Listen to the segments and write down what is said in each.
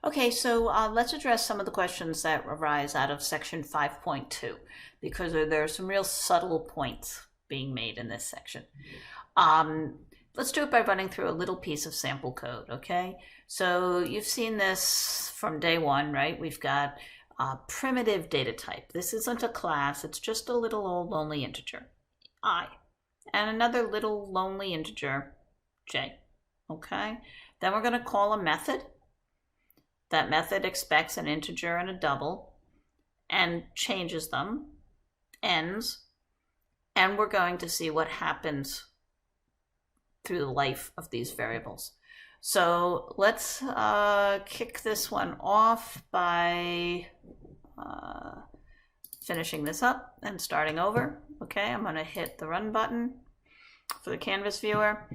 Okay, so let's address some of the questions that arise out of section 5.2 because there are some real subtle points being made in this section. Let's do it by running through a little piece of sample code, okay? So you've seen this from day one, right? We've got a primitive data type. This isn't a class, it's just a little old lonely integer, I, and another little lonely integer, j, okay? Then we're going to call a method. That method expects an integer and a double and changes them, ends, and we're going to see what happens through the life of these variables. So let's kick this one off by finishing this up and starting over. Okay, I'm going to hit the run button for the Canvas viewer,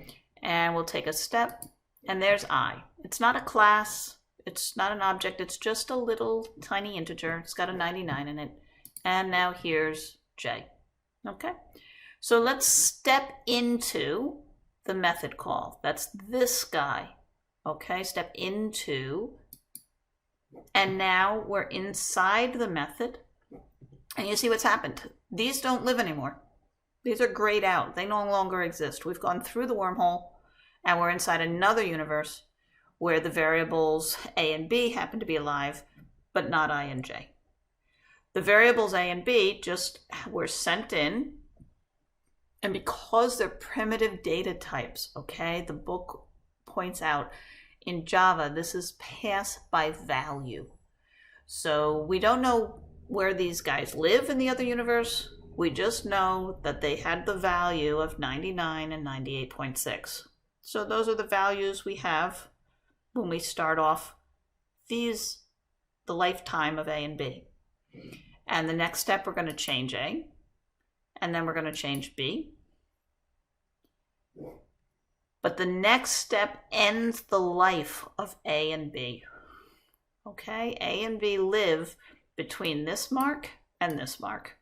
and we'll take a step, and there's I. It's not a class. It's not an object, it's just a little tiny integer. It's got a 99 in it. And now here's j. Okay, so let's step into the method call. That's this guy. Okay, step into, and now we're inside the method. And you see what's happened. These don't live anymore. These are grayed out. They no longer exist. We've gone through the wormhole and we're inside another universe where the variables a and b happen to be alive, but not I and j. The variables a and b just were sent in, and because they're primitive data types, okay, the book points out in Java, this is pass by value. So we don't know where these guys live in the other universe. We just know that they had the value of 99 and 98.6. So those are the values we have when we start off the lifetime of A and B. And the next step, we're going to change A, and then we're going to change B. But the next step ends the life of A and B. Okay, A and B live between this mark and this mark.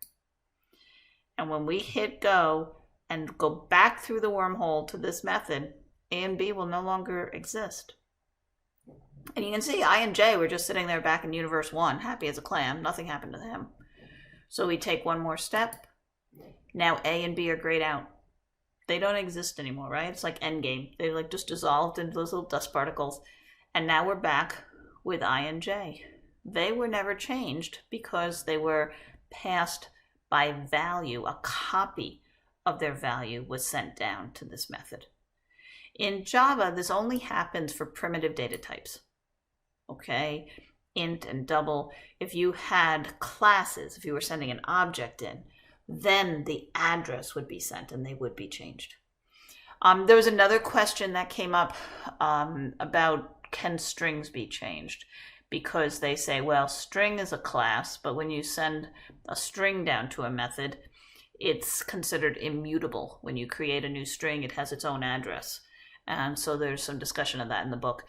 And when we hit go and go back through the wormhole to this method, A and B will no longer exist. And you can see I and J were just sitting there back in universe 1, happy as a clam. Nothing happened to them. So we take one more step. Now A and B are grayed out. They don't exist anymore, right? It's like Endgame. They like just dissolved into those little dust particles. And now we're back with I and J. They were never changed because they were passed by value. A copy of their value was sent down to this method. In Java, this only happens for primitive data types. Okay, int and double. If you had classes, if you were sending an object in, then the address would be sent and they would be changed. There was another question that came up about can strings be changed? Because they say, well, string is a class, but when you send a string down to a method, it's considered immutable. When you create a new string, it has its own address. And so there's some discussion of that in the book.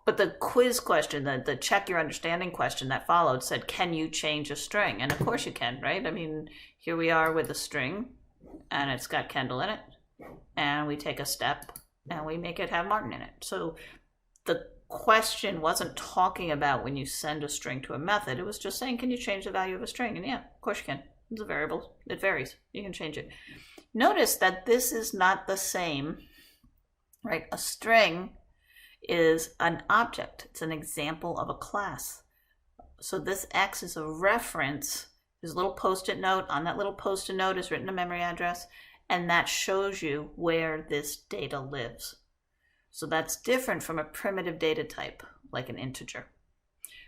But the quiz question, the check your understanding question that followed said, can you change a string? And of course you can, right? I mean, here we are with a string, and it's got Kendall in it. And we take a step, and we make it have Martin in it. So the question wasn't talking about when you send a string to a method. It was just saying, can you change the value of a string? And yeah, of course you can. It's a variable. It varies. You can change it. Notice that this is not the same, right? A string is an object. It's an example of a class. So this X is a reference. There's a little post-it note. On that little post-it note is written a memory address, and that shows you where this data lives. So that's different from a primitive data type, like an integer.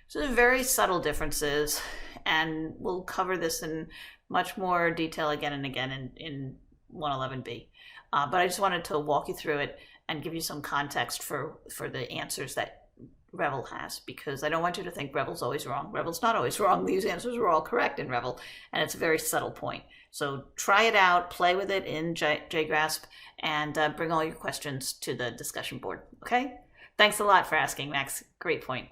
So there's very subtle differences, and we'll cover this in much more detail again and again in 111b. But I just wanted to walk you through it and give you some context for the answers that Revel has, because I don't want you to think Revel's always wrong. Revel's not always wrong. These answers were all correct in Revel, and it's a very subtle point. So try it out, play with it in JGrasp, and bring all your questions to the discussion board, okay? Thanks a lot for asking, Max. Great point.